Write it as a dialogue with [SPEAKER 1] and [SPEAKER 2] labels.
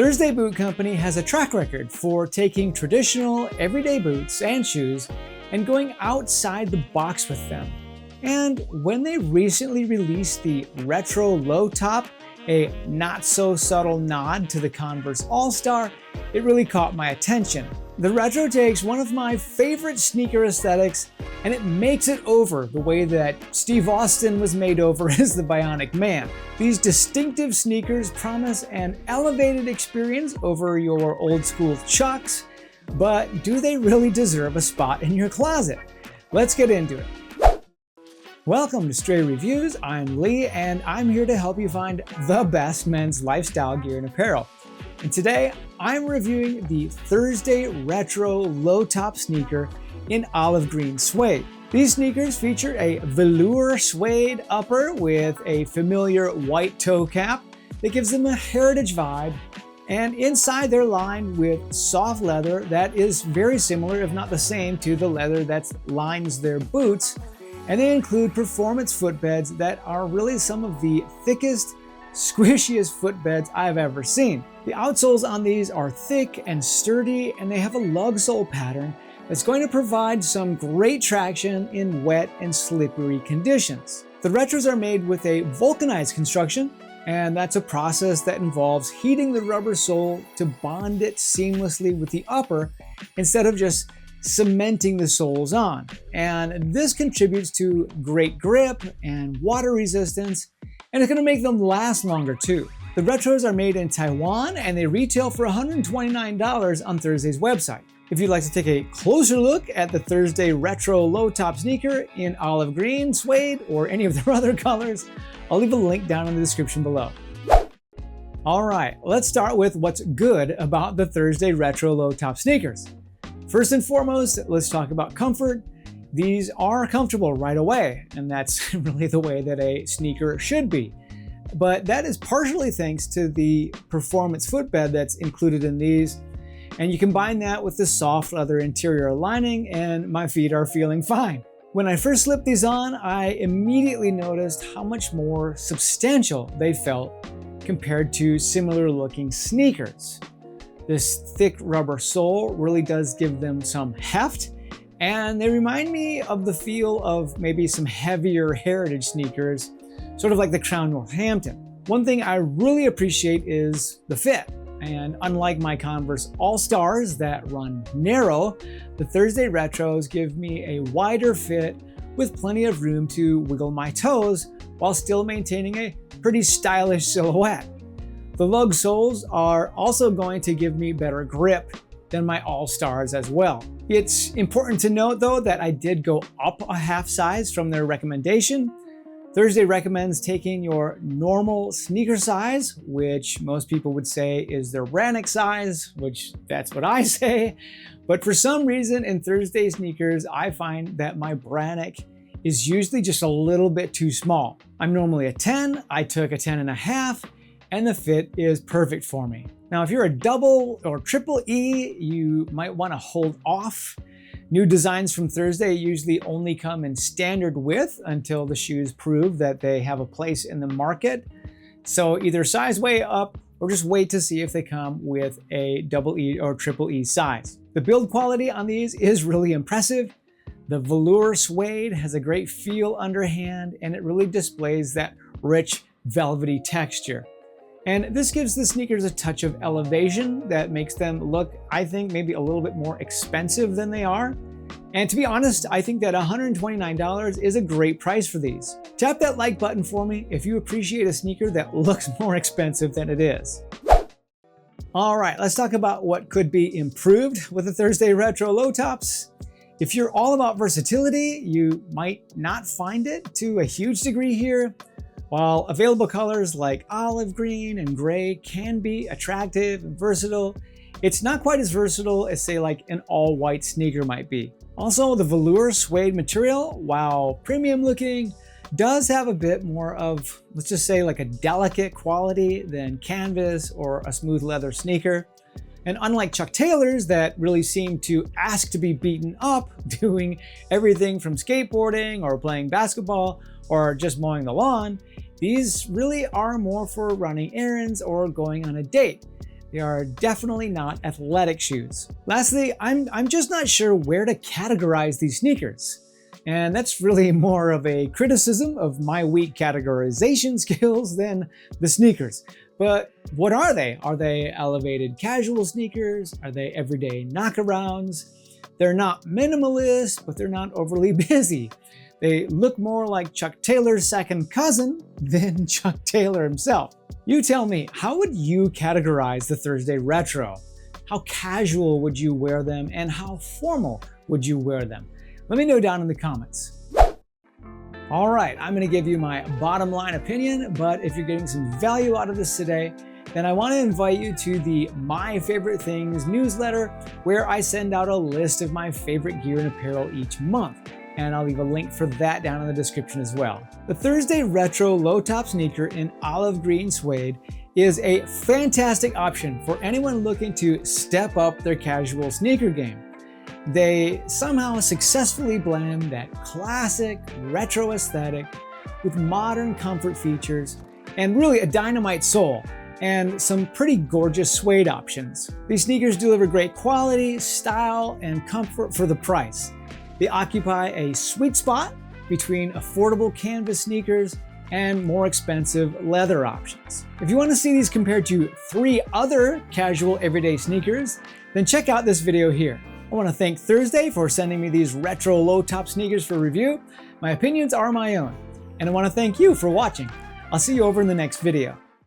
[SPEAKER 1] Thursday Boot Company has a track record for taking traditional everyday boots and shoes and going outside the box with them. And when they recently released the retro low top, a not so subtle nod to the Converse All-Star, it really caught my attention. The retro takes one of my favorite sneaker aesthetics and it makes it over the way that Steve Austin was made over as the Bionic Man. These distinctive sneakers promise an elevated experience over your old school Chucks, but do they really deserve a spot in your closet? Let's get into it. Welcome to Stray Reviews. I'm Lee and I'm here to help you find the best men's lifestyle gear and apparel. And today I'm reviewing the Thursday Retro low top sneaker in olive green suede. These sneakers feature a velour suede upper with a familiar white toe cap that gives them a heritage vibe, and inside they're lined with soft leather that is very similar, if not the same, to the leather that lines their boots. And they include performance footbeds that are really some of the thickest, squishiest footbeds I've ever seen. The outsoles on these are thick and sturdy, and they have a lug sole pattern that's going to provide some great traction in wet and slippery conditions. The retros are made with a vulcanized construction, and that's a process that involves heating the rubber sole to bond it seamlessly with the upper instead of just cementing the soles on. And this contributes to great grip and water resistance, and it's going to make them last longer too. The retros are made in Taiwan and they retail for $129 on Thursday's website. If you'd like to take a closer look at the Thursday Retro low top sneaker in olive green, suede, or any of their other colors, I'll leave a link down in the description below. All right, let's start with what's good about the Thursday Retro low top sneakers. First and foremost, let's talk about comfort. These are comfortable right away, and that's really the way that a sneaker should be. But that is partially thanks to the performance footbed that's included in these. And you combine that with the soft leather interior lining and my feet are feeling fine. When I first slipped these on, I immediately noticed how much more substantial they felt compared to similar looking sneakers. This thick rubber sole really does give them some heft, and they remind me of the feel of maybe some heavier heritage sneakers, sort of like the Crown Northampton. One thing I really appreciate is the fit. And unlike my Converse All-Stars that run narrow, the Thursday Retros give me a wider fit with plenty of room to wiggle my toes while still maintaining a pretty stylish silhouette. The lug soles are also going to give me better grip than my All-Stars as well. It's important to note though that I did go up a half size from their recommendation. Thursday recommends taking your normal sneaker size, which most people would say is their Brannock size, which that's what I say. But for some reason in Thursday sneakers, I find that my Brannock is usually just a little bit too small. I'm normally a 10, I took a 10.5, and the fit is perfect for me. Now, if you're a double or triple E, you might want to hold off. New designs from Thursday usually only come in standard width until the shoes prove that they have a place in the market. So either size way up or just wait to see if they come with a double E or triple E size. The build quality on these is really impressive. The velour suede has a great feel underhand and it really displays that rich velvety texture. And this gives the sneakers a touch of elevation that makes them look, I think, maybe a little bit more expensive than they are. And to be honest, I think that $129 is a great price for these. Tap that like button for me if you appreciate a sneaker that looks more expensive than it is. All right, let's talk about what could be improved with the Thursday Retro low tops. If you're all about versatility, you might not find it to a huge degree here. While available colors like olive green and gray can be attractive and versatile, it's not quite as versatile as say like an all-white sneaker might be. Also, the velour suede material, while premium looking, does have a bit more of, let's just say, like a delicate quality than canvas or a smooth leather sneaker. And unlike Chuck Taylors that really seem to ask to be beaten up, doing everything from skateboarding or playing basketball or just mowing the lawn, these really are more for running errands or going on a date. They are definitely not athletic shoes. Lastly, I'm just not sure where to categorize these sneakers. And that's really more of a criticism of my weak categorization skills than the sneakers. But what are they? Are they elevated casual sneakers? Are they everyday knockarounds? They're not minimalist, but they're not overly busy. They look more like Chuck Taylor's second cousin than Chuck Taylor himself. You tell me, how would you categorize the Thursday Retro? How casual would you wear them, and how formal would you wear them? Let me know down in the comments. All right, I'm gonna give you my bottom line opinion, but if you're getting some value out of this today, then I wanna invite you to the My Favorite Things newsletter, where I send out a list of my favorite gear and apparel each month. And I'll leave a link for that down in the description as well. The Thursday Retro low-top sneaker in olive green suede is a fantastic option for anyone looking to step up their casual sneaker game. They somehow successfully blend that classic retro aesthetic with modern comfort features and really a dynamite sole and some pretty gorgeous suede options. These sneakers deliver great quality, style, and comfort for the price. They occupy a sweet spot between affordable canvas sneakers and more expensive leather options. If you want to see these compared to 3 other casual everyday sneakers, then check out this video here. I want to thank Thursday for sending me these retro low-top sneakers for review. My opinions are my own, and I want to thank you for watching. I'll see you over in the next video.